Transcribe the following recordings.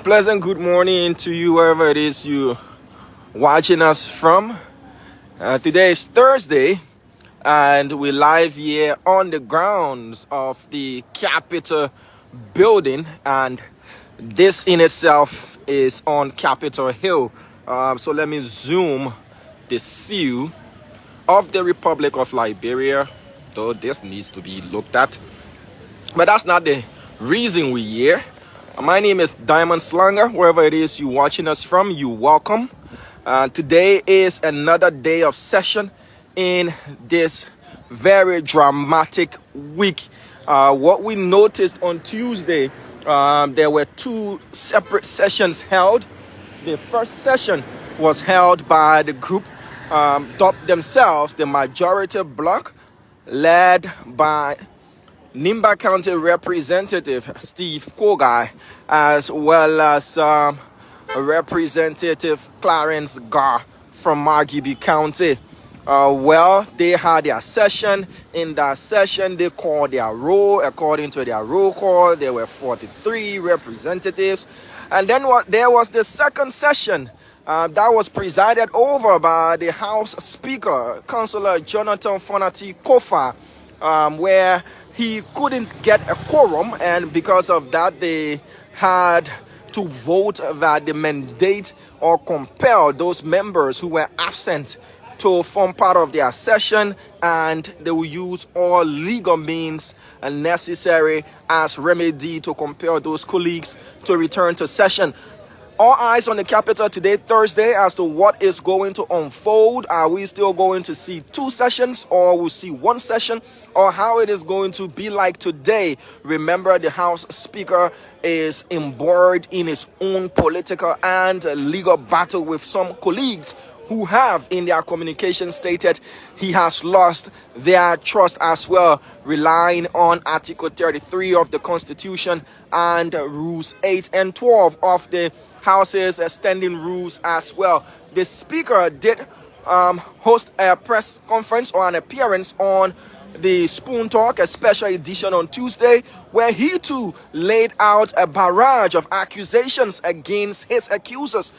pleasant good morning to you wherever it is you watching us from. Today is Thursday, and we're live here on the grounds of the Capitol building, and this in itself is on Capitol Hill. So let me zoom the seal of the Republic of Liberia, though this needs to be looked at. But that's not the reason we're here. My name is Diamond Slanger. Wherever it is you're watching us from, you welcome. Today is another day of session in this very dramatic week. What we noticed on Tuesday, there were two separate sessions held. The first session was held by the group dubbed themselves the Majority Bloc, led by Nimba County Representative Steve Kogai, as well as Representative Clarence Gar from Margibi County. They had their session. In that session, they called their roll. According to their roll call, there were 43 representatives. And then there was the second session that was presided over by the House Speaker, Councillor Jonathan Fonati Kofa, where he couldn't get a quorum, and because of that, they had to vote that the mandate or compel those members who were absent to form part of their session, and they will use all legal means necessary as remedy to compel those colleagues to return to session. All eyes on the Capitol today, Thursday, as to what is going to unfold. Are we still going to see two sessions, or we'll see one session, or how it is going to be like today? Remember, the House Speaker is embroiled in his own political and legal battle with some colleagues who have in their communication stated he has lost their trust as well, relying on Article 33 of the Constitution and Rules 8 and 12 of the House's standing rules as well. The Speaker did host a press conference or an appearance on the Spoon Talk, a special edition on Tuesday, where he too laid out a barrage of accusations against his accusers.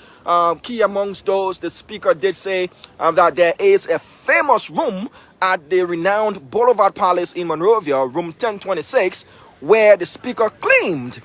Key amongst those, the Speaker did say that there is a famous room at the renowned Boulevard Palace in Monrovia, room 1026, where the Speaker claimed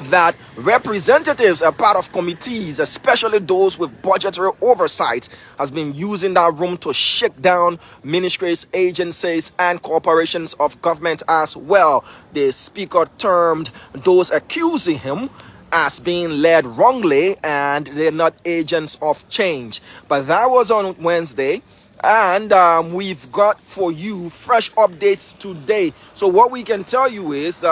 that representatives, a part of committees, especially those with budgetary oversight, has been using that room to shake down ministries, agencies, and corporations of government as well. The Speaker termed those accusing him as being led wrongly, and they're not agents of change. But that was on Wednesday, and we've got for you fresh updates today. So what we can tell you is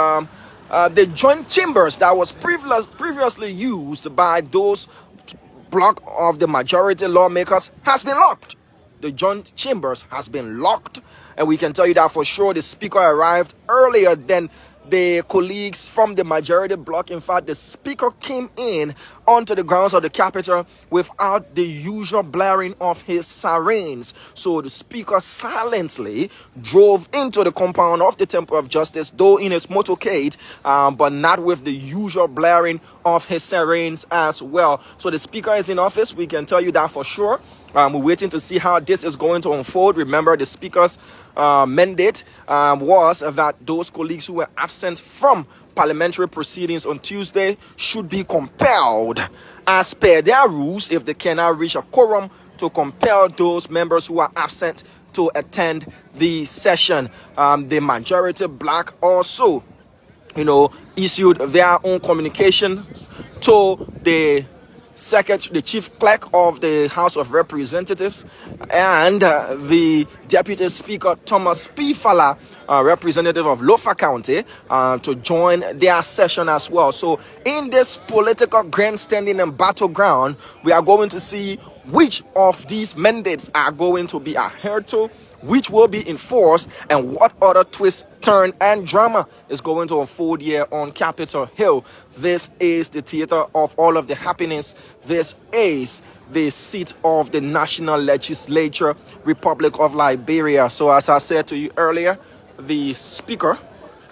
the joint chambers that was previously used by those block of the majority lawmakers has been locked. The joint chambers has been locked, and we can tell you that for sure. The Speaker arrived earlier than the colleagues from the majority bloc. In fact, the Speaker came in onto the grounds of the Capitol without the usual blaring of his sirens. So the Speaker silently drove into the compound of the Temple of Justice, though in his motorcade, but not with the usual blaring of his sirens as well. So the Speaker is in office. We can tell you that for sure. We're waiting to see how this is going to unfold. Remember, the Speaker's mandate was that those colleagues who were absent from parliamentary proceedings on Tuesday should be compelled, as per their rules, if they cannot reach a quorum, to compel those members who are absent to attend the session. The Majority Bloc also, issued their own communications to the Secretary, the Chief Clerk of the House of Representatives, and the Deputy Speaker Thomas P. Fala, representative of Lofa County, to join their session as well. So in this political grandstanding and battleground, we are going to see which of these mandates are going to be adhered to, which will be enforced, and what other twist, turn, and drama is going to unfold here on Capitol Hill. This is the theater of all of the happenings. This is the seat of the National Legislature, Republic of Liberia. So as I said to you earlier, the Speaker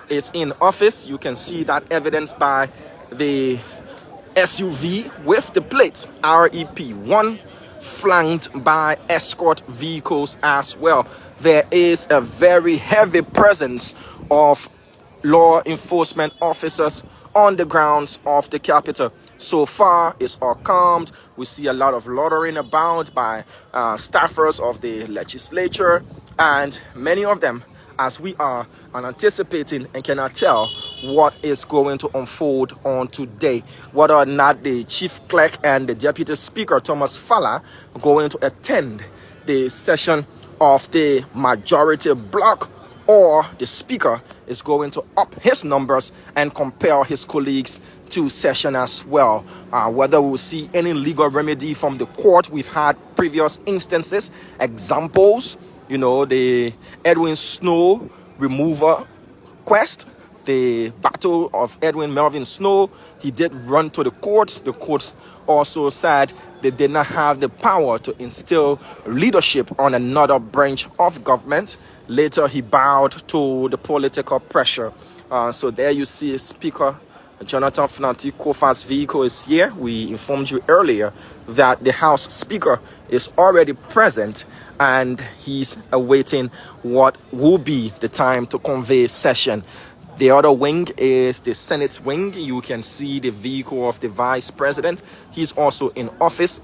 is in office. You can see that evidenced by the SUV with the plate REP1, flanked by escort vehicles as well. There is a very heavy presence of law enforcement officers on the grounds of the Capitol. So far, it's all calmed. We see a lot of loitering about by staffers of the legislature, and many of them, as we are anticipating and cannot tell what is going to unfold on today, whether or not the chief clerk and the deputy speaker Thomas Falla are going to attend the session of the majority bloc, or the speaker is going to up his numbers and compel his colleagues to session as well. Whether we'll see any legal remedy from the court. We've had previous instances, examples, the Edwin Snow remover quest, the battle of Edwin Melvin Snow. He did run to the courts. The courts also said they did not have the power to instill leadership on another branch of government. Later, he bowed to the political pressure. So there you see Speaker Jonathan Fnanti Kofa's vehicle is here. We informed you earlier that the House Speaker is already present and he's awaiting what will be the time to convey session. The other wing is the Senate's wing. You can see the vehicle of the Vice President. He's also in office,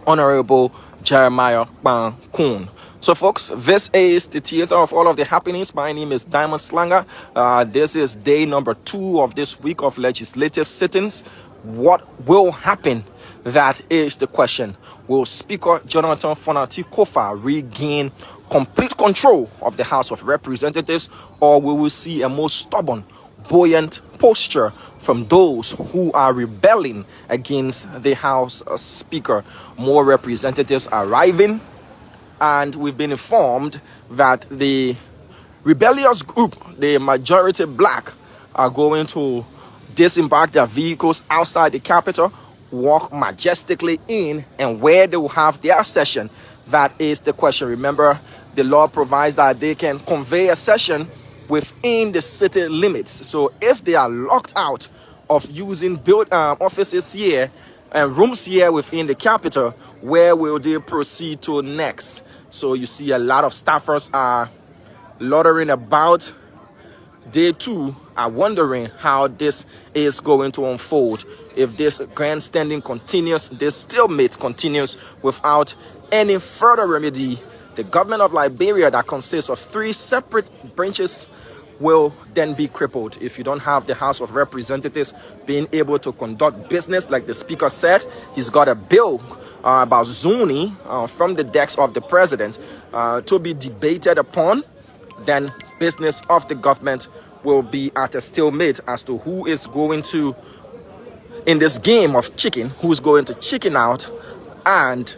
Honorable Jeremiah Bankun. So folks, this is the theater of all of the happenings. My name is Diamond Slanger. This is day number 2 of this week of legislative sittings. What will happen? That is the question. Will Speaker Jonathan Fnanti Kofa regain complete control of the House of Representatives, or will we see a more stubborn, buoyant posture from those who are rebelling against the House Speaker? More representatives arriving, and we've been informed that the rebellious group, the majority black, are going to disembark their vehicles outside the Capitol, walk majestically in, and where they will have their session. That is the question. Remember, the law provides that they can convey a session within the city limits. So if they are locked out of using offices here and rooms here within the Capitol, where will they proceed to next? So you see a lot of staffers are loitering about. Day 2 are wondering how this is going to unfold. If this grandstanding continues, this stalemate continues without any further remedy, the government of Liberia, that consists of 3 separate branches, will then be crippled. If you don't have the House of Representatives being able to conduct business, like the Speaker said, he's got a bill about Zuni from the desk of the president to be debated upon, then business of the government will be at a stalemate as to who is going to, in this game of chicken, who's going to chicken out and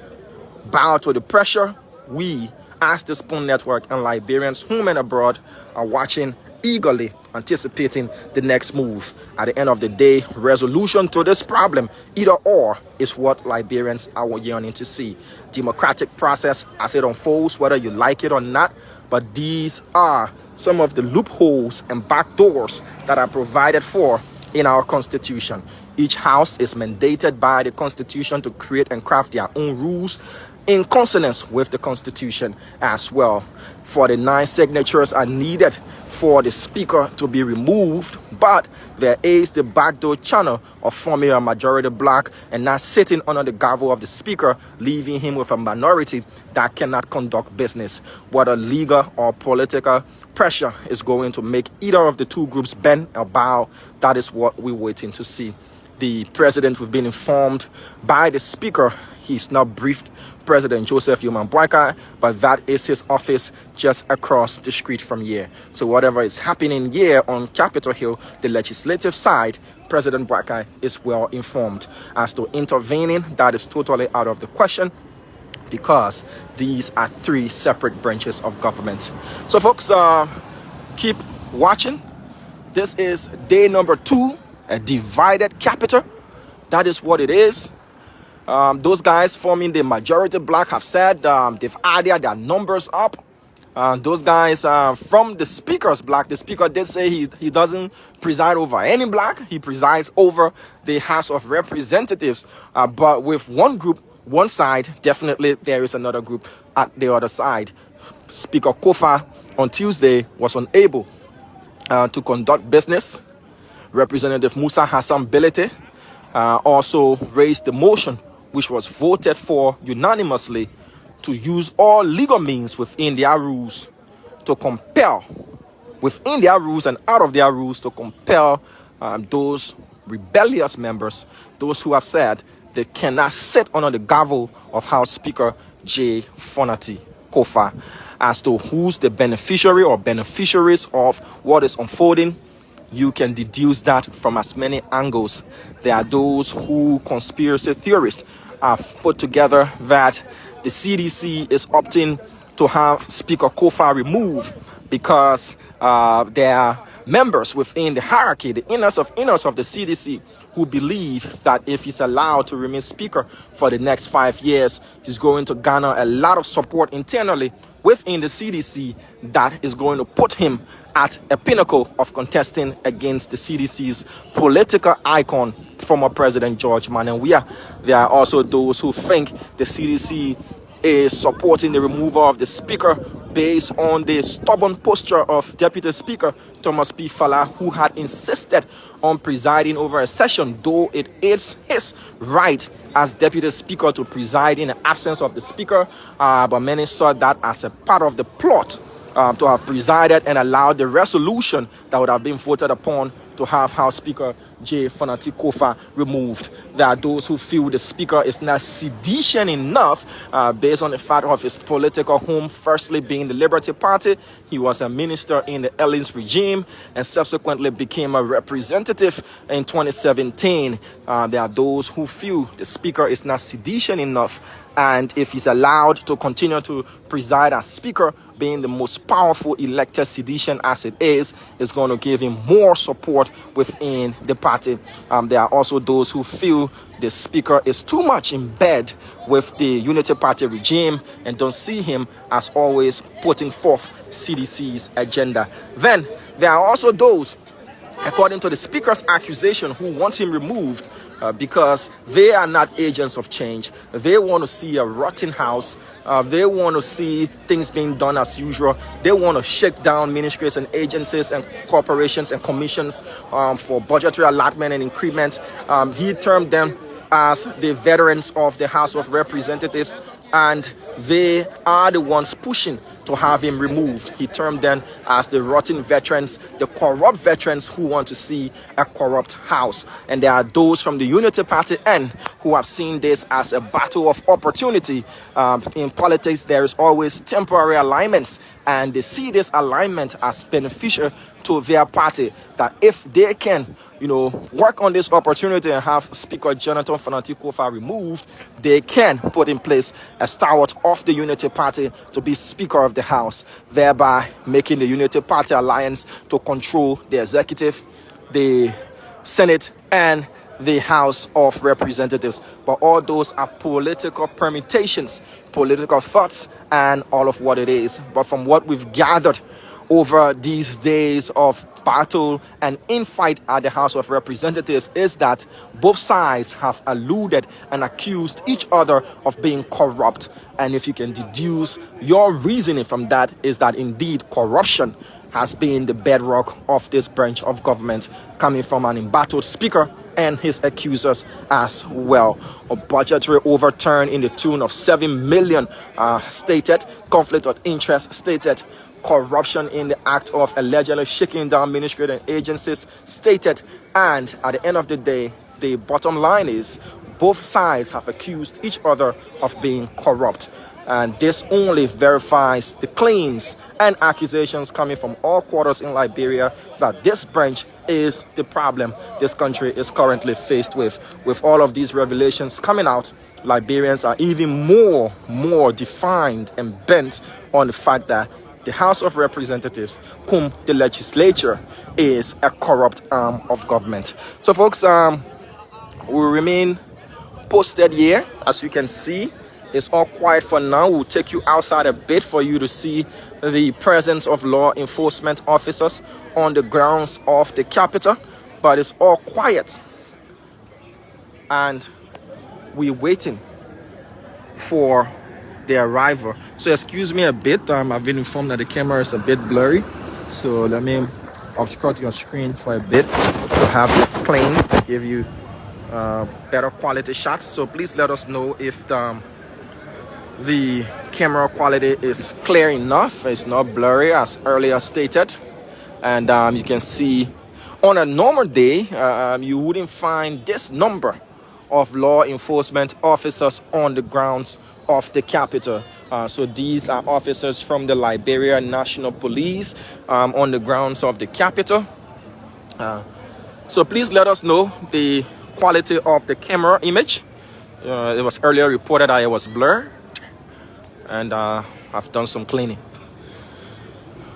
bow to the pressure. We, as the Spoon Network and Liberians home and abroad, are watching eagerly, anticipating the next move. At the end of the day, resolution to this problem, either or, is what Liberians are yearning to see. Democratic process as it unfolds, whether you like it or not, but these are some of the loopholes and backdoors that are provided for in our Constitution. Each house is mandated by the Constitution to create and craft their own rules in consonance with the Constitution as well. 49 signatures are needed for the Speaker to be removed, but there is the backdoor channel of forming a majority bloc and not sitting under the gavel of the Speaker, leaving him with a minority that cannot conduct business. Whether legal or political pressure is going to make either of the two groups bend or bow, that is what we're waiting to see. The president, we've been informed by the Speaker, he's now briefed President Joseph Yoman Boakai, but that is his office just across the street from here. So whatever is happening here on Capitol Hill, the legislative side, President Boakai is well informed. As to intervening, that is totally out of the question, because these are 3 separate branches of government. So folks, keep watching. This is day number 2, a divided Capitol. That is what it is. Those guys forming the majority bloc have said they've added their numbers up, Those guys from the speaker's block. The speaker did say he doesn't preside over any block. He presides over the House of Representatives. But with one group, one side, definitely there is another group at the other side. Speaker Kofa on Tuesday was unable to conduct business. Representative Musa Hassan Belete also raised the motion, which was voted for unanimously, to use all legal means within their rules to compel, within their rules and out of their rules, to compel those rebellious members, those who have said they cannot sit under the gavel of House Speaker J. Fonati Kofa. As to who's the beneficiary or beneficiaries of what is unfolding, you can deduce that from as many angles. There are those who, conspiracy theorists, have put together that the CDC is opting to have Speaker Kofa removed because there are members within the hierarchy, the inners of the CDC, who believe that if he's allowed to remain Speaker for the next 5 years, he's going to garner a lot of support internally within the CDC that is going to put him at a pinnacle of contesting against the CDC's political icon, former President George Manuel Weah. There are also those who think the CDC is supporting the removal of the Speaker based on the stubborn posture of Deputy Speaker Thomas P. Fala, who had insisted on presiding over a session, though it is his right as Deputy Speaker to preside in the absence of the Speaker. But many saw that as a part of the plot to have presided and allowed the resolution that would have been voted upon to have House Speaker J. Fonati Kofa removed. There are those who feel the Speaker is not sedition enough based on the fact of his political home, firstly being the Liberty Party. He was a minister in the Ellens regime and subsequently became a representative in 2017. There are those who feel the Speaker is not sedition enough, and if he's allowed to continue to preside as Speaker, being the most powerful elected sedition as it is going to give him more support within the party. There are also those who feel the Speaker is too much in bed with the Unity Party regime and don't see him as always putting forth CDC's agenda. Then there are also those, according to the Speaker's accusation, who want him removed because they are not agents of change. They want to see a rotten house. They want to see things being done as usual. They want to shake down ministries and agencies and corporations and commissions for budgetary allotment and increment. He termed them as the veterans of the House of Representatives, and they are the ones pushing to have him removed. He termed them as the rotten veterans, the corrupt veterans who want to see a corrupt house. And there are those from the Unity Party and who have seen this as a battle of opportunity. In politics, there is always temporary alignments, and they see this alignment as beneficial to their party, that if they can, work on this opportunity and have Speaker Jonathan Fonati Kofa removed, they can put in place a stalwart of the Unity Party to be Speaker of the House, thereby making the Unity Party alliance to control the executive, the Senate, and the House of Representatives. But all those are political permutations, political thoughts, and all of what it is. But from what we've gathered over these days of battle and infight at the House of Representatives is that both sides have alluded and accused each other of being corrupt. And if you can deduce your reasoning from that, is that indeed corruption has been the bedrock of this branch of government, coming from an embattled Speaker and his accusers as well. A budgetary overturn in the tune of 7 million stated, conflict of interest stated, corruption in the act of allegedly shaking down ministry and agencies stated, and at the end of the day, the bottom line is both sides have accused each other of being corrupt. And this only verifies the claims and accusations coming from all quarters in Liberia that this branch is the problem this country is currently faced with. With all of these revelations coming out, Liberians are even more defined and bent on the fact that the House of Representatives, whom the legislature is a corrupt arm of government. So folks, we remain posted here. As you can see, It's all quiet for now. We'll take you outside a bit for you to see the presence of law enforcement officers on the grounds of the Capitol, but it's all quiet. And we're waiting for their arrival. So excuse me a bit. I've been informed that the camera is a bit blurry. So let me obstruct your screen for a bit to have this clean to give you better quality shots. So please let us know if the camera quality is clear enough. It's not blurry as earlier stated. And you can see on a normal day, you wouldn't find this number of law enforcement officers on the grounds of the Capitol. So these are officers from the Liberia National Police on the grounds of the Capitol. So please let us know the quality of the camera image. It was earlier reported that it was blurred, and I've done some cleaning.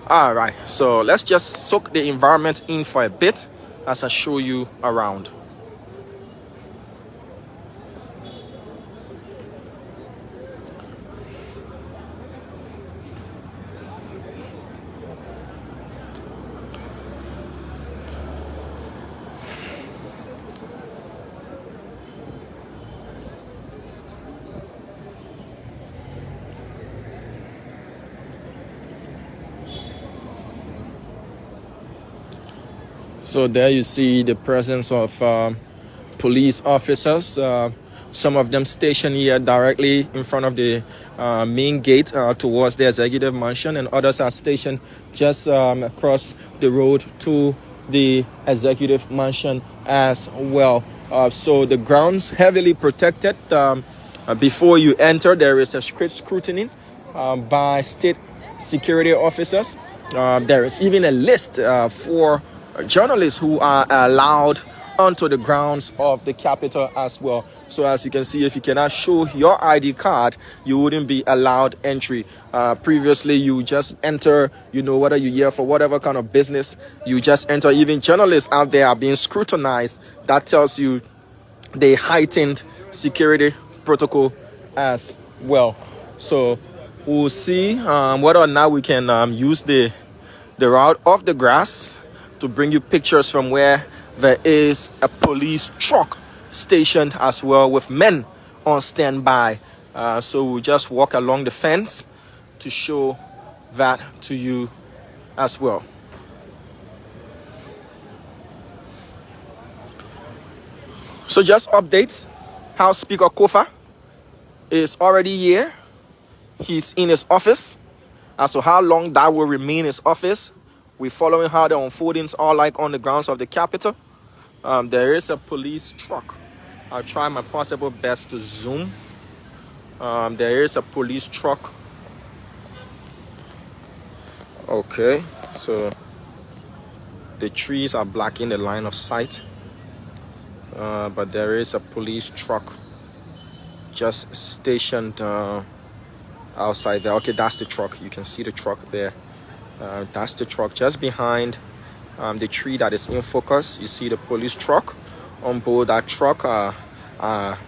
All right, so let's just soak the environment in for a bit as I show you around. So there you see the presence of police officers, some of them stationed here directly in front of the main gate towards the executive mansion, and others are stationed just across the road to the executive mansion as well. So the grounds heavily protected. Before you enter, there is a strict scrutiny by state security officers. There is even a list for journalists who are allowed onto the grounds of the Capitol as well. So as you can see, if you cannot show your ID card, you wouldn't be allowed entry. Previously, you just enter, whether you're here for whatever kind of business, you just enter. Even journalists out there are being scrutinized. That tells you the heightened security protocol as well. So we'll see whether or not we can use the route of the grass to bring you pictures from where there is a police truck stationed as well with men on standby. So we'll just walk along the fence to show that to you as well. So just updates. House Speaker Kofa is already here. He's in his office. As to how long that will remain in his office, we're following how the unfoldings are like on the grounds of the Capitol. There is a police truck. I'll try my possible best to zoom. There is a police truck. Okay, so the trees are blocking the line of sight. But there is a police truck just stationed outside there. Okay, that's the truck. You can see the truck there. That's the truck just behind the tree that is in focus. You see the police truck. On board that truck are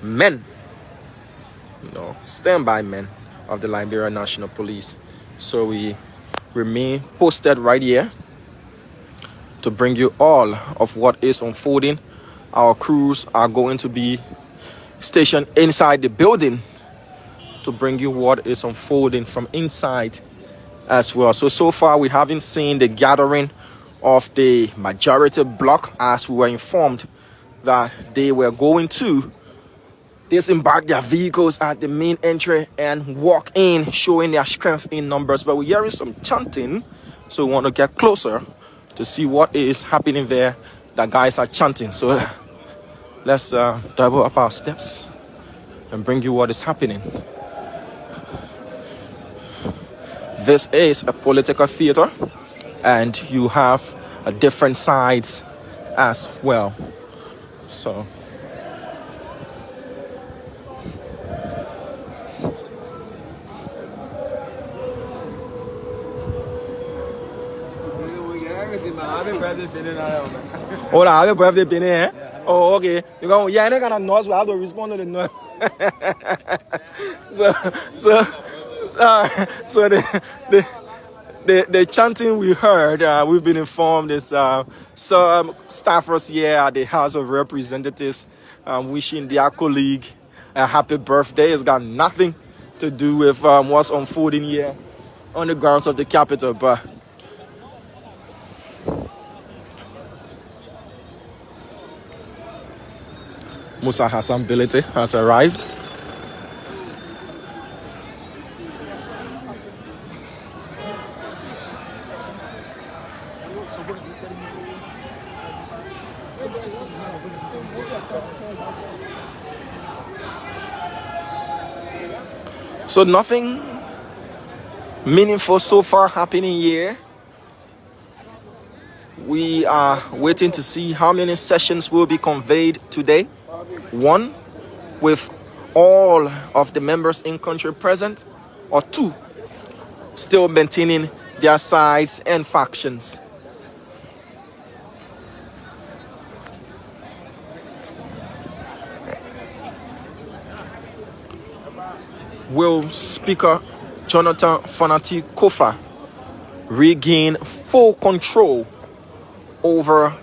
men, standby men of the Liberia National Police. So we remain posted right here to bring you all of what is unfolding. Our crews are going to be stationed inside the building to bring you what is unfolding from inside as well. So far we haven't seen the gathering of the majority bloc, as we were informed that they were going to disembark their vehicles at the main entry and walk in, showing their strength in numbers. But we're hearing some chanting, so we want to get closer to see what is happening there. The guys are chanting, so let's double up our steps and bring you what is happening. This is a political theater, and you have different sides as well. So oh, I have a birthday been here. Oh, okay. Because yeah, they're gonna noise. We have to respond to the noise. so so so the chanting we heard, we've been informed, is some staffers here at the House of Representatives wishing their colleague a happy birthday. It's got nothing to do with what's unfolding here on the grounds of the Capitol. But Musa Hassan Bility has arrived. So nothing meaningful so far happening here. We are waiting to see how many sessions will be conveyed today. One, with all of the members in country present, or two, still maintaining their sides and factions. Will Speaker Jonathan Fanati Kofa regain full control over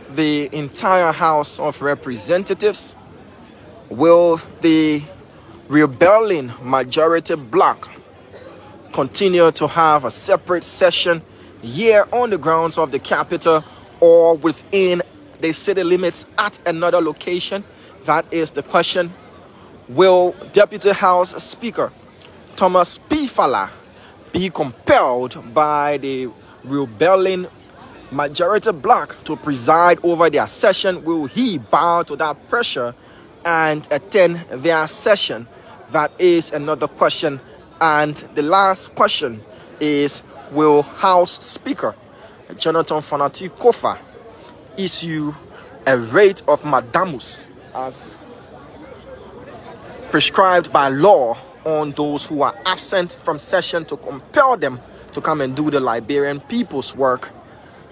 the entire House of Representatives? Will the rebelling majority bloc continue to have a separate session here on the grounds of the Capitol or within the city limits at another location? That is the question. Will Deputy House Speaker Thomas P. Fala be compelled by the rebelling majority bloc to preside over their session? Will he bow to that pressure and attend their session? That is another question. And the last question is, will House Speaker Jonathan Fanati Kofa issue a writ of mandamus as prescribed by law on those who are absent from session to compel them to come and do the Liberian people's work?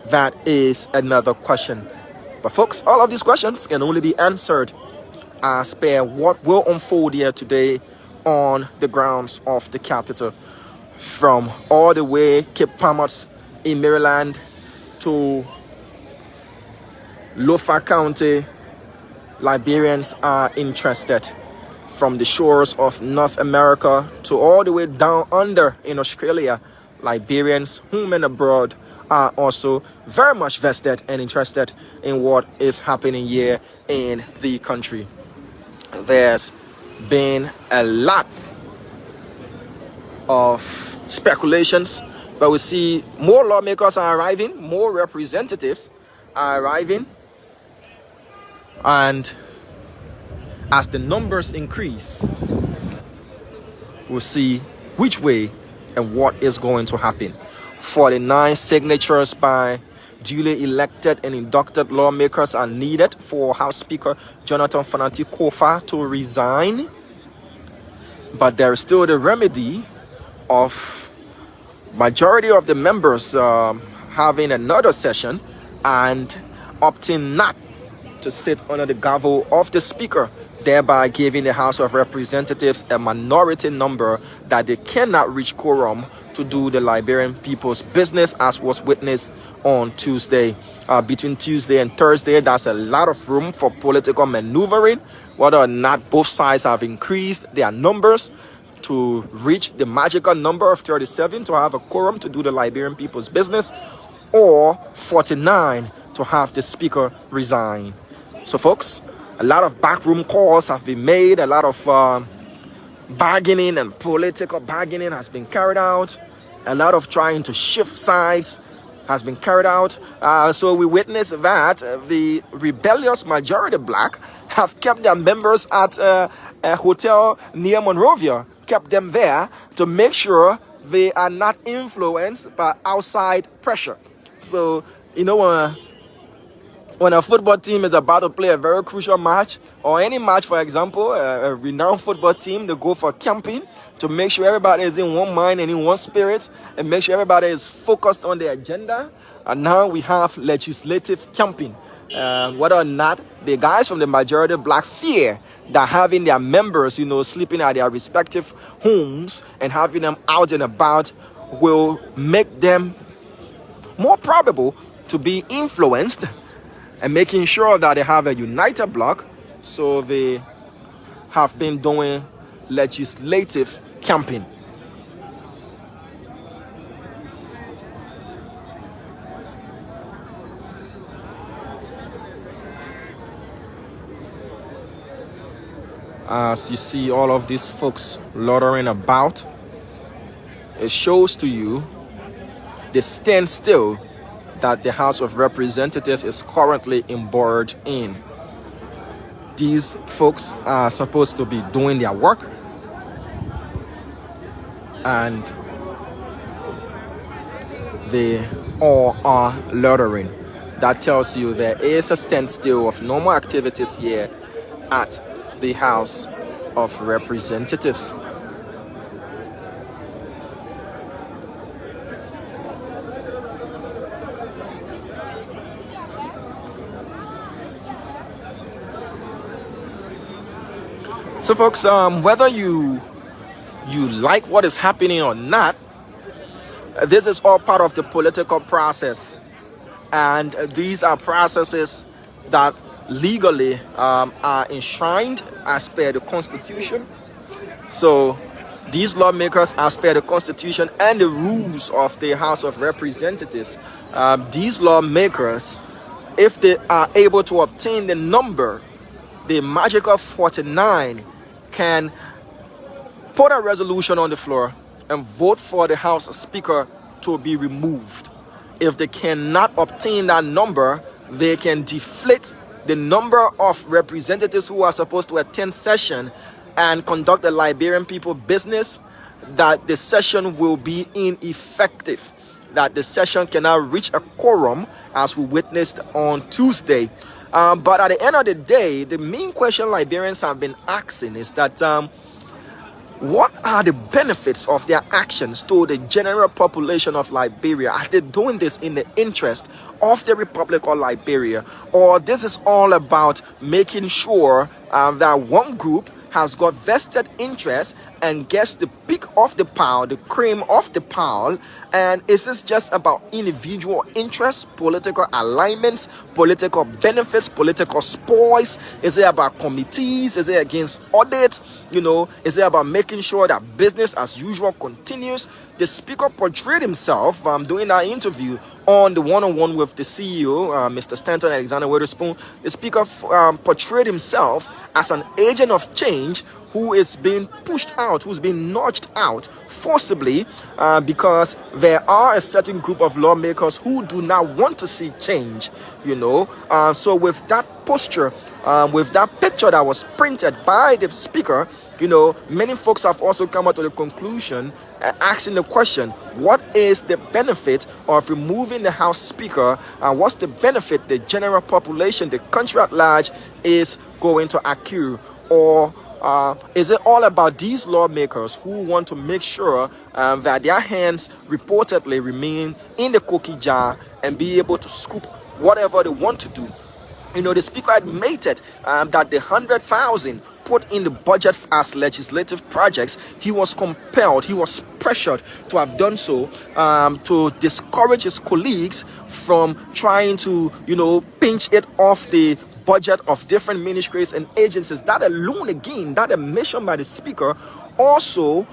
That is another question. But folks, all of these questions can only be answered as per what will unfold here today on the grounds of the Capitol. From all the way Cape Palmas in Maryland to Lofa County, Liberians are interested. From the shores of North America to all the way down under in Australia, Liberians, home and abroad, are also very much vested and interested in what is happening here in the country. There's been a lot of speculations, but we see more lawmakers are arriving, more representatives are arriving, and as the numbers increase, we'll see which way and what is going to happen. 49 signatures by duly elected and inducted lawmakers are needed for House Speaker Jonathan Fanati Kofa to resign. But there is still the remedy of majority of the members having another session and opting not to sit under the gavel of the Speaker, thereby giving the House of Representatives a minority number that they cannot reach quorum to do the Liberian people's business, as was witnessed on Tuesday. Between Tuesday and Thursday, there's a lot of room for political maneuvering, whether or not both sides have increased their numbers to reach the magical number of 37 to have a quorum to do the Liberian people's business, or 49 to have the Speaker resign. So folks, a lot of backroom calls have been made, a lot of bargaining and political bargaining has been carried out, a lot of trying to shift sides has been carried out. So we witness that the rebellious majority black have kept their members at a hotel near Monrovia, kept them there to make sure they are not influenced by outside pressure. So, you know, when a football team is about to play a very crucial match, or any match, for example, a renowned football team, they go for camping to make sure everybody is in one mind and in one spirit, and make sure everybody is focused on the agenda. And now we have legislative camping. Whether or not the guys from the majority black fear that having their members, sleeping at their respective homes and having them out and about will make them more probable to be influenced, and making sure that they have a united bloc. So they have been doing legislative campaign. As you see all of these folks loitering about, it shows to you the standstill that the House of Representatives is currently embarked in. These folks are supposed to be doing their work, and they all are loitering. That tells you there is a standstill of normal activities here at the House of Representatives. So folks, whether you like what is happening or not, this is all part of the political process, and these are processes that legally are enshrined as per the Constitution. So these lawmakers, as per the Constitution and the rules of the House of Representatives, these lawmakers, if they are able to obtain the number, the magical 49, can put a resolution on the floor and vote for the House Speaker to be removed. If they cannot obtain that number, they can deflate the number of representatives who are supposed to attend session and conduct the Liberian people business, that the session will be ineffective, that the session cannot reach a quorum, as we witnessed on Tuesday. But at the end of the day, the main question Liberians have been asking is that what are the benefits of their actions to the general population of Liberia? Are they doing this in the interest of the Republic of Liberia? Or this is all about making sure that one group has got vested interest and gets the pick of the pile, the cream of the pile? And is this just about individual interests, political alignments, political benefits, political spoils? Is it about committees? Is it against audits? Is it about making sure that business as usual continues? The speaker portrayed himself doing that interview on the one-on-one with the CEO, Mr. Stanton Alexander Witherspoon. The speaker portrayed himself as an agent of change who is being pushed out, who's being nudged out forcibly, because there are a certain group of lawmakers who do not want to see change, So with that posture, with that picture that was printed by the speaker, many folks have also come up to the conclusion, asking the question, what is the benefit of removing the House Speaker? And what's the benefit the general population, the country at large, is going to accrue? Or is it all about these lawmakers who want to make sure that their hands reportedly remain in the cookie jar and be able to scoop whatever they want to do? The speaker admitted that the 100,000 put in the budget as legislative projects, he was compelled, he was pressured to have done so to discourage his colleagues from trying to, pinch it off the budget of different ministries and agencies. That alone, again, that admission by the speaker also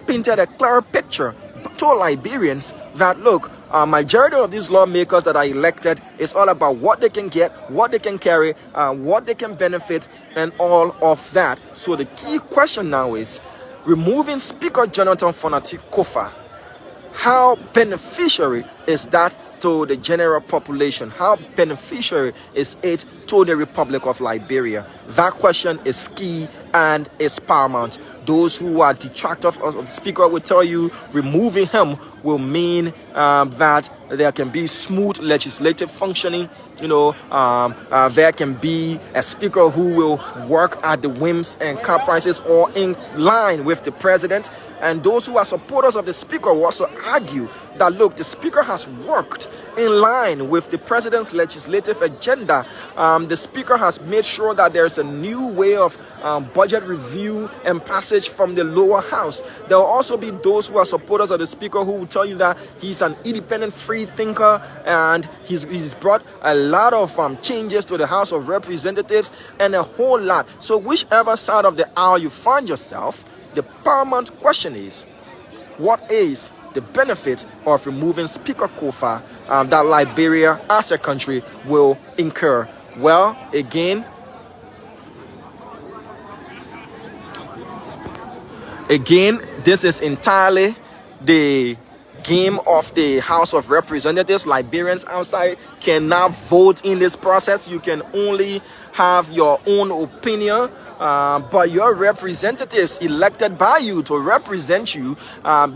painted a clear picture to Liberians that, look, majority of these lawmakers that are elected is all about what they can get, what they can carry, what they can benefit, and all of that. So the key question now is, removing Speaker Jonathan Fonati Kofa, how beneficiary is that to the general population? How beneficiary is it to the Republic of Liberia? That question is key and is paramount. Those who are detractors of the speaker will tell you removing him will mean that there can be smooth legislative functioning. There can be a speaker who will work at the whims and caprices or in line with the president. And those who are supporters of the speaker will also argue that, look, the Speaker has worked in line with the President's legislative agenda. The Speaker has made sure that there's a new way of budget review and passage from the lower house. There will also be those who are supporters of the Speaker who will tell you that he's an independent free thinker and he's brought a lot of changes to the House of Representatives and a whole lot. So whichever side of the aisle you find yourself, the paramount question is, what is the benefit of removing Speaker Kofa that Liberia as a country will incur? Well, again, this is entirely the game of the House of Representatives. Liberians outside cannot vote in this process. You can only have your own opinion. But your representatives elected by you to represent you,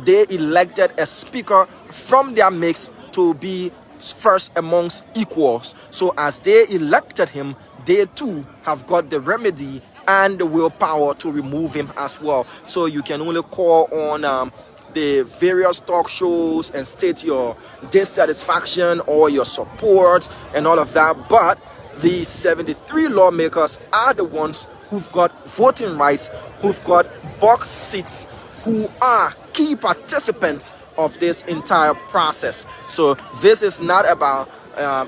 they elected a speaker from their mix to be first amongst equals. So as they elected him, they too have got the remedy and the willpower to remove him as well. So you can only call on the various talk shows and state your dissatisfaction or your support and all of that. But the 73 lawmakers are the ones who've got voting rights, who've got box seats, who are key participants of this entire process. So this is not about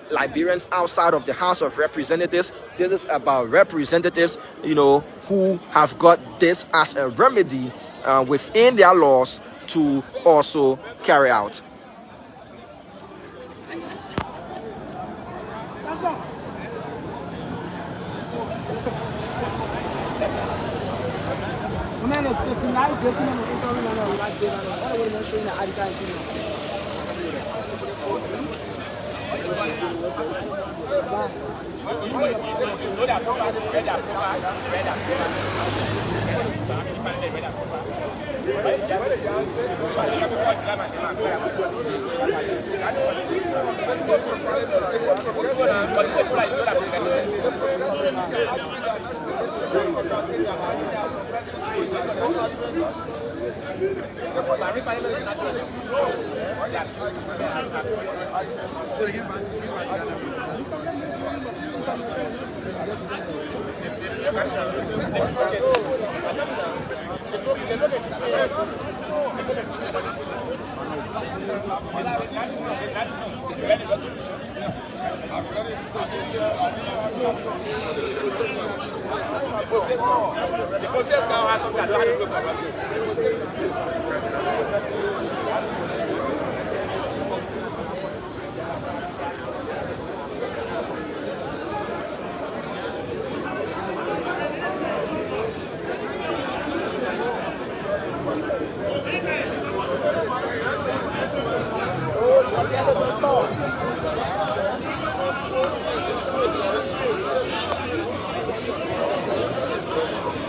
Liberians outside of the House of Representatives. This is about representatives, who have got this as a remedy within their laws to also carry out.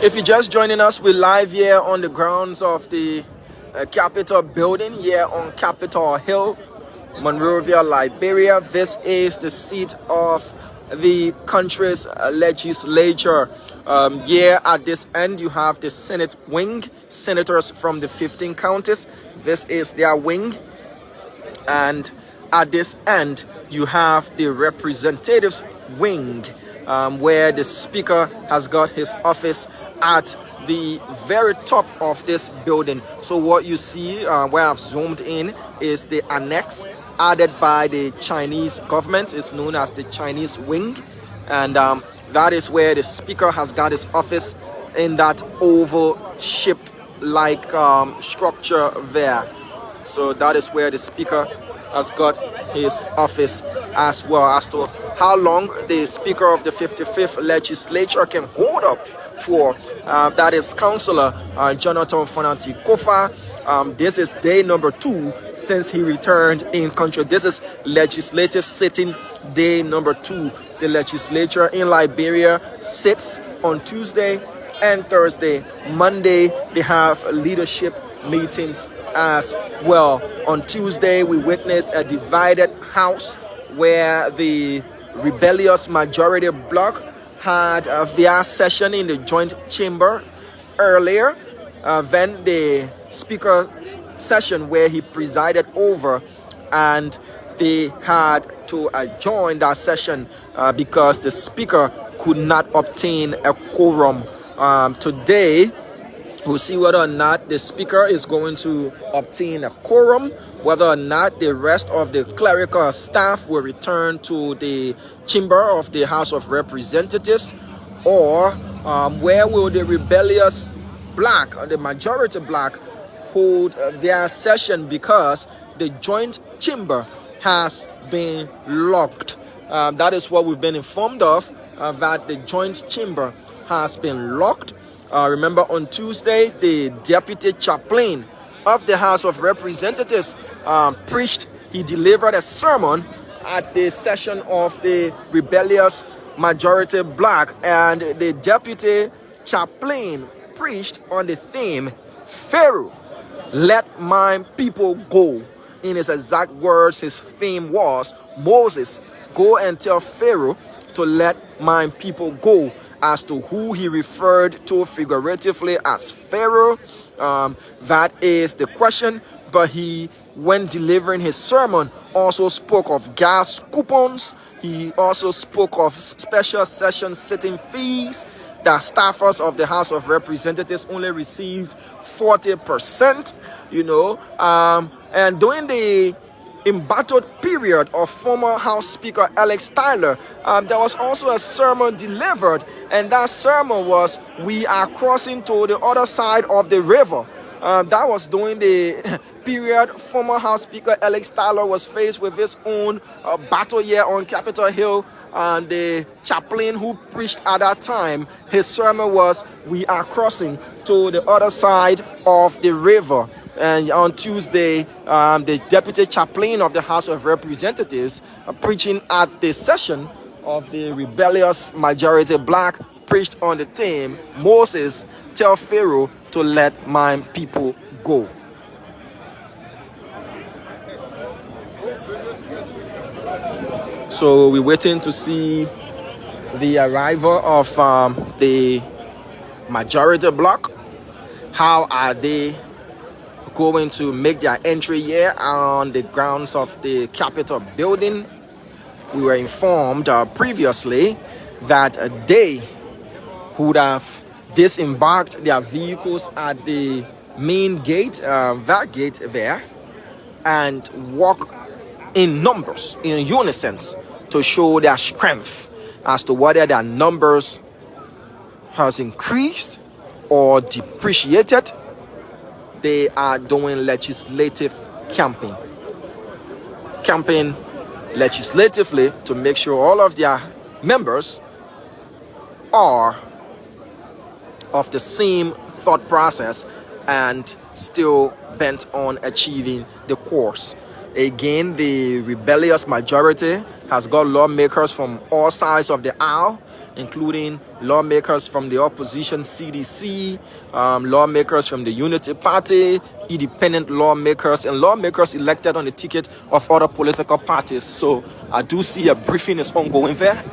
If you're just joining us, we're live here on the grounds of the Capitol building here on Capitol Hill, Monrovia, Liberia. This is the seat of the country's legislature. Here at this end, you have the Senate wing, senators from the 15 counties. This is their wing. And at this end, you have the representatives wing, where the speaker has got his office at the very top of this building. So what you see where I've zoomed in is the annex added by the Chinese government. It's known as the Chinese wing, and that is where the speaker has got his office, in that oval shaped like structure there. So that is where the speaker has got his office, as well as to how long the Speaker of the 55th legislature can hold up for. That is Councillor Jonathan Fonanti Kofa. This is day number 2 since he returned in country. This is legislative sitting day number 2. The legislature in Liberia sits on Tuesday and Thursday. Monday, they have leadership meetings as well. On Tuesday, we witnessed a divided house where the rebellious majority bloc had their session in the joint chamber earlier. Then the speaker's session, where he presided over, and they had to adjourn that session because the speaker could not obtain a quorum. Today, we'll see whether or not the speaker is going to obtain a quorum, whether or not the rest of the clerical staff will return to the chamber of the House of Representatives, or where will the rebellious black, the majority black, hold their session because the joint chamber has been locked. That is what we've been informed of, that the joint chamber has been locked. Remember, on Tuesday, the deputy chaplain of the House of Representatives preached. He delivered a sermon at the session of the rebellious majority black, and the deputy chaplain preached on the theme, Pharaoh, let my people go. In his exact words, his theme was, Moses, go and tell Pharaoh to let my people go. As to who he referred to figuratively as Pharaoh, that is the question. But he, when delivering his sermon, also spoke of gas coupons. He also spoke of special session sitting fees. The staffers of the House of Representatives only received 40%, and during the embattled period of former House Speaker Alex Tyler, there was also a sermon delivered, and that sermon was, we are crossing to the other side of the river. That was during the period former House Speaker Alex Tyler was faced with his own battle here on Capitol Hill, and the chaplain who preached at that time, his sermon was, we are crossing to the other side of the river. And on Tuesday, the deputy chaplain of the House of Representatives, preaching at the session of the rebellious majority black, preached on the theme, Moses, tell Pharaoh to let my people go. So we're waiting to see the arrival of the majority bloc. How are they going to make their entry here on the grounds of the Capitol building? We were informed previously that they would have disembarked their vehicles at the main gate, that gate there, and walk in numbers, in unison, to show their strength as to whether their numbers has increased or depreciated. They are doing legislative camping legislatively to make sure all of their members are of the same thought process and still bent on achieving the course. Again, the rebellious majority has got lawmakers from all sides of the aisle, including lawmakers from the opposition CDC, lawmakers from the Unity Party, independent lawmakers, and lawmakers elected on the ticket of other political parties. So I do see a briefing is ongoing there.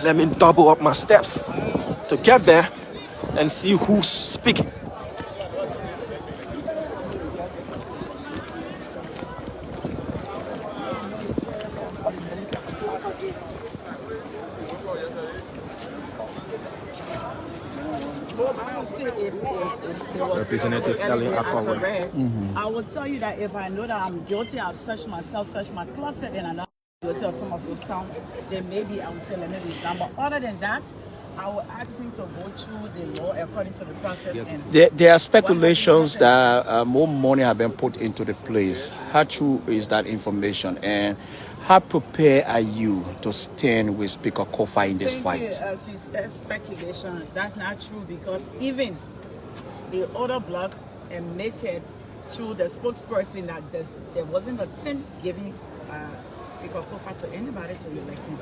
Let me double up my steps to get there and see who's speaking. Representative Ellen Akwawe. I will tell you that if I know that I'm guilty, I've searched myself, searched my closet, and I'm not guilty of some of those counts, then maybe I will say let me resign. But other than that, I will ask him to go through the law according to the process. Yep. And there are speculations that more money have been put into the place. How true is that information? And how prepared are you to stand with Speaker Kofa in this fight? As he said, speculation. That's not true, because even the other bloc admitted to the spokesperson that there wasn't a cent given Speaker Kofa to anybody to elect him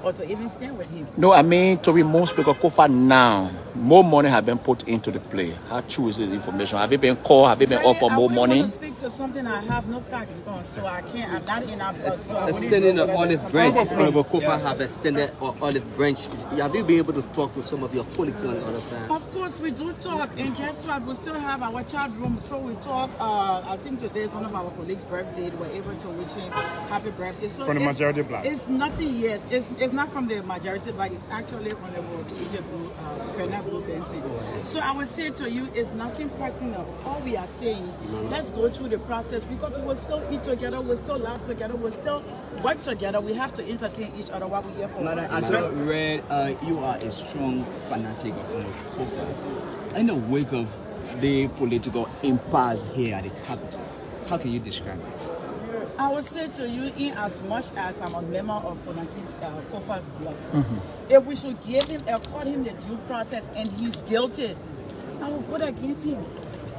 or to even stand with him. No, I mean to remove Speaker Kofa now. More money have been put into the play. How true is this information? Have you been called? Have you been offered more money? I want to speak to something I have no facts on, so I can't. I'm not in a. So extending an olive branch. Honorable Kofa have extended an olive branch. Have you been able to talk to some of your colleagues on the other side? Of course, we do talk, and guess what? We still have our chat room, so we talk. I think today is one of our colleagues' birthday. We're able to wish him happy birthday. So from the majority black. It's nothing. Yes, it's not from the majority black. It's actually Honorable TJ Blue Benson. So I would say to you, it's nothing personal. All we are saying, let's go through the process because we'll still eat together, we'll still laugh together, we'll still work together. We have to entertain each other while we're here for. Madam, I just read you are a strong fanatic of Kofa. In the wake of the political impasse here at the capital, how can you describe it? I would say to you, in as much as I'm a member of Kofa's bloc, if we should give him, accord him the due process and he's guilty, I will vote against him.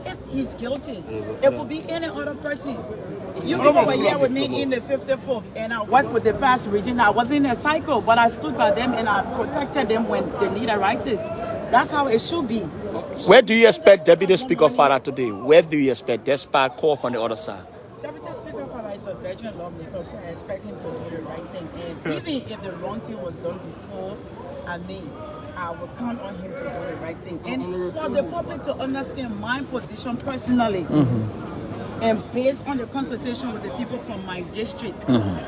If he's guilty, it will be any other person. You people were here with me in the 54th, and I worked with the past region. I was in a cycle, but I stood by them and I protected them when the need arises. That's how it should be. Where do you expect Deputy Speaker Farah today? Where do you expect despite call from the other side? Deputy Speaker Farah is a veteran lawmaker, so I expect him to do the right thing. And even if the wrong thing was done before, I will count on him to do the right thing. And for the public to understand my position personally, and based on the consultation with the people from my district,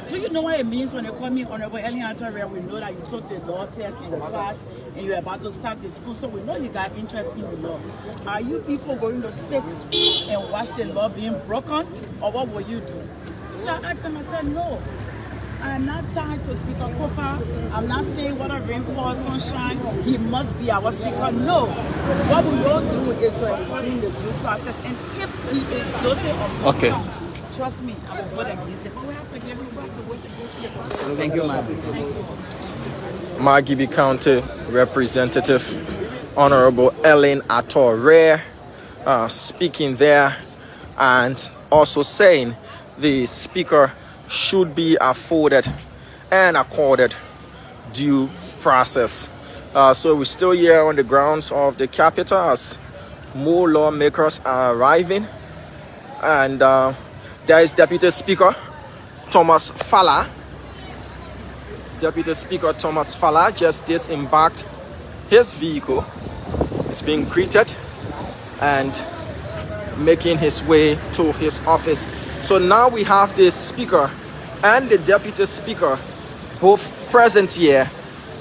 do you know what it means when they call me Honorable Ellen Ato-Rare? We know that you took the law test and you passed and you're about to start the school, so we know you got interest in the law. Are you people going to sit and watch the law being broken, or what will you do? So I asked him, I said, no. I'm not tied to Speaker Kofa. I'm not saying whether rainfall, sunshine, he must be our speaker. No. What we will do is we're according the due process. And if he is guilty of this count, trust me, I will vote against it. But we have to give him back to wait to go through the process. Thank you, ma'am. Margibi County Representative Honorable Ellen Ato-Rare speaking there and also saying the speaker should be afforded and accorded due process. So we're still here on the grounds of the capital as more lawmakers are arriving, and there is Deputy Speaker Thomas Falla. Deputy Speaker Thomas Falla just disembarked his vehicle. It's being greeted and making his way to his office. So now we have the Speaker and the Deputy Speaker both present here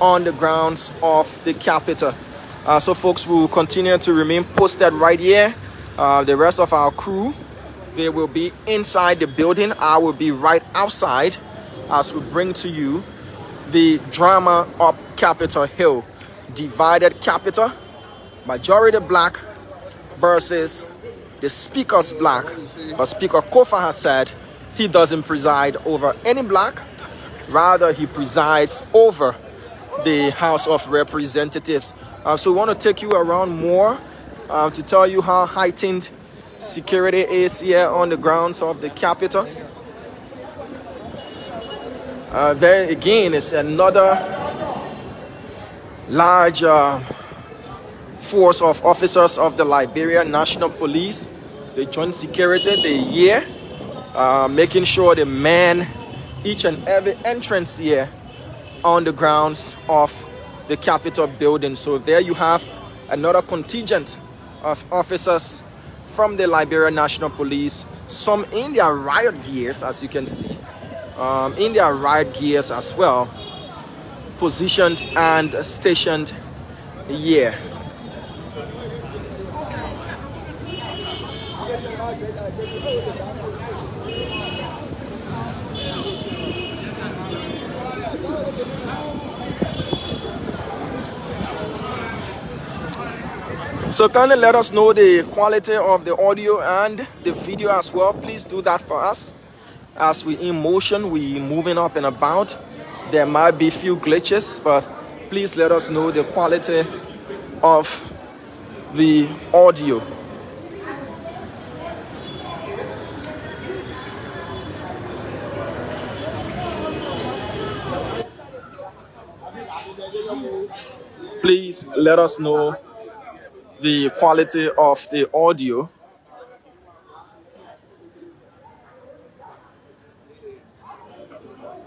on the grounds of the capital. So folks, we will continue to remain posted right here. The rest of our crew, they will be inside the building. I will be right outside as we bring to you the drama up Capitol Hill. Divided capital, majority black versus the speaker's black. But Speaker Kofa has said he doesn't preside over any black, rather he presides over the House of Representatives. So we want to take you around more to tell you how heightened security is here on the grounds of the Capitol. There again is another large force of officers of the Liberia National Police. They join security, they're here, making sure they man each and every entrance here on the grounds of the Capitol building. So there you have another contingent of officers from the Liberia National Police, some in their riot gears, as you can see, in their riot gears as well, positioned and stationed here. So kindly let us know the quality of the audio and the video as well. Please do that for us. As we in motion, we moving up and about. There might be a few glitches, but please let us know the quality of the audio. please let us know the quality of the audio.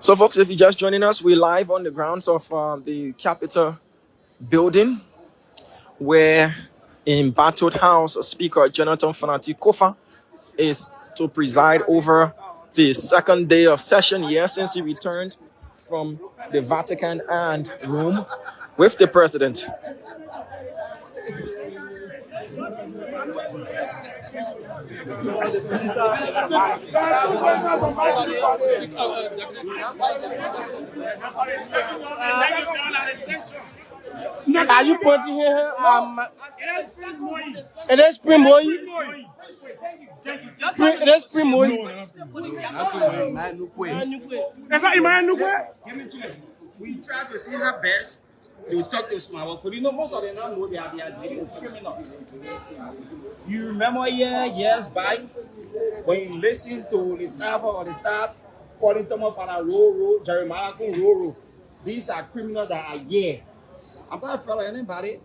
So, folks, if you're just joining us, we're live on the grounds of the Capitol building, where in Battled House, Speaker Jonathan Fanati Kofa is to preside over the second day of session here since he returned from the Vatican and Rome with the president. Are you putting here? It is Primoy. It is Primoy. We try to see her best to talk to small, but you know, most of them don't know they are criminals. You remember years back when you listen to the staff or the staff calling Thomas Father Roro, Jeremiah Roro. These are criminals that are here. I'm not afraid of anybody.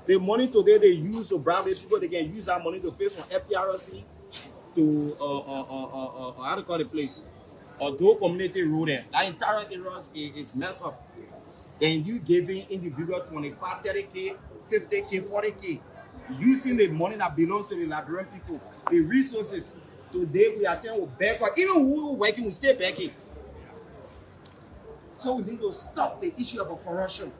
The money today they use to bribe these people, they can use that money to pay some FPRC to how to call the place, or do community road there. That entire area is messed up. Then you giving individual 25, 30K, 50K, 40K, using the money that belongs to the Liberian people, the resources. Today we are telling you back, even who working will stay backing. So we need to stop the issue of corruption.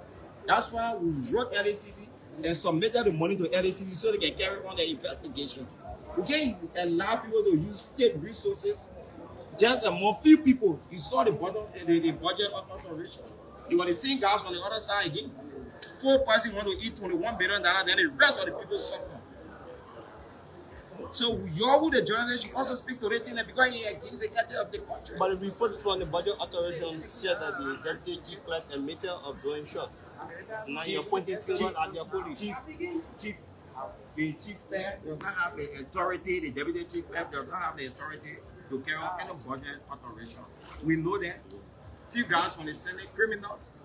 That's why we wrote LACC and submitted the money to LACC so they can carry on the investigation. We can't allow people to use state resources just among few people. You saw the budget authorization. You were the same guys on the other side again. 4 persons want to eat $21 billion, then the rest of the people suffer. So y'all who the journalists should also speak to the thing because he is the head of the country. But the report from the budget authorization said that the deputy chief clerk admitted of going short. Now you're pointing fingers at your police. The chief clerk does not have the authority, the deputy chief clerk does not have the authority to carry out any budget authorization. We know that. Few guys from the Senate, criminals.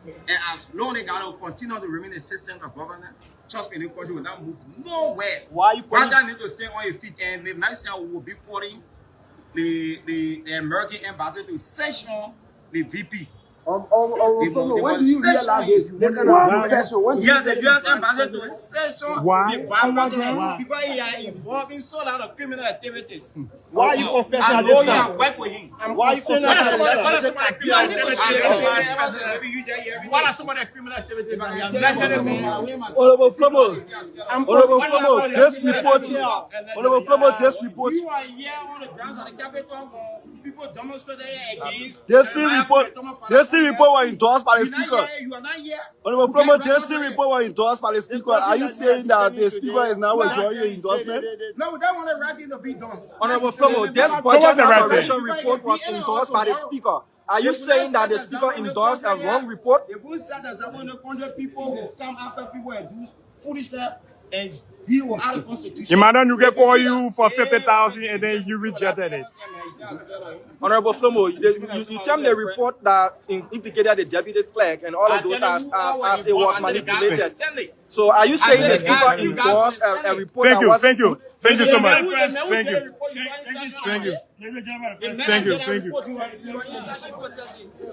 And as long as they will continue to remain the system of government, trust me, the country will not move nowhere. Why you Rather need to stay on your feet, and the next thing we will be calling the American embassy to sanction the VP. When do you realize this? Yes, the U.S. embassy to sanction the vice president because he are involved in so lot of criminal activities. Why are you confessing I at know this you are time? work with him. Why are you confessing at this time? What are some of the criminal activities? Honorable Flomo, this report. You are here on the grounds of the Capitol. People demonstrated against. This report was endorsed by the speaker. You are not here. Honorable Flomo, this report was endorsed by the speaker. Are you saying that the speaker is now enjoying your endorsement? No, we don't want the writing to be done. Honorable Flomo, this budget authorization report was endorsed by the speaker. Are you saying that the speaker endorsed a wrong report? If we said that 700 people will come after people and do foolish stuff and deal with our constitution. Your man you get call you for 50,000 and then you rejected it. Honorable Flomo, you tell me the report that implicated the deputy clerk and all of those as it was manipulated. So are you saying the speaker endorsed a report that was... Thank you so much. Thank you.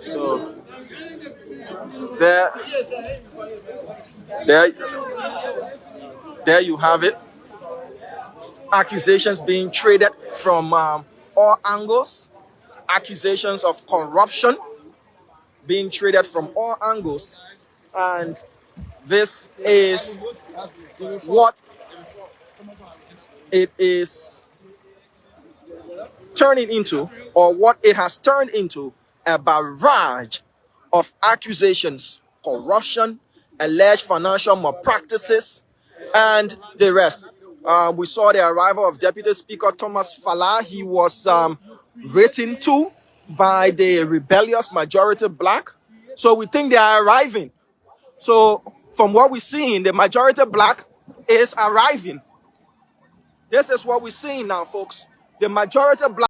So, there you have it. Accusations being traded from all angles. Accusations of corruption being traded from all angles. And this is what it is turning into, or what it has turned into, a barrage of accusations, corruption, alleged financial malpractices, and the rest. We saw the arrival of Deputy Speaker Thomas Falah. He was written to by the rebellious majority black. So we think they are arriving. So from what we're seeing, the majority black is arriving. This is what we're seeing now, folks. The majority black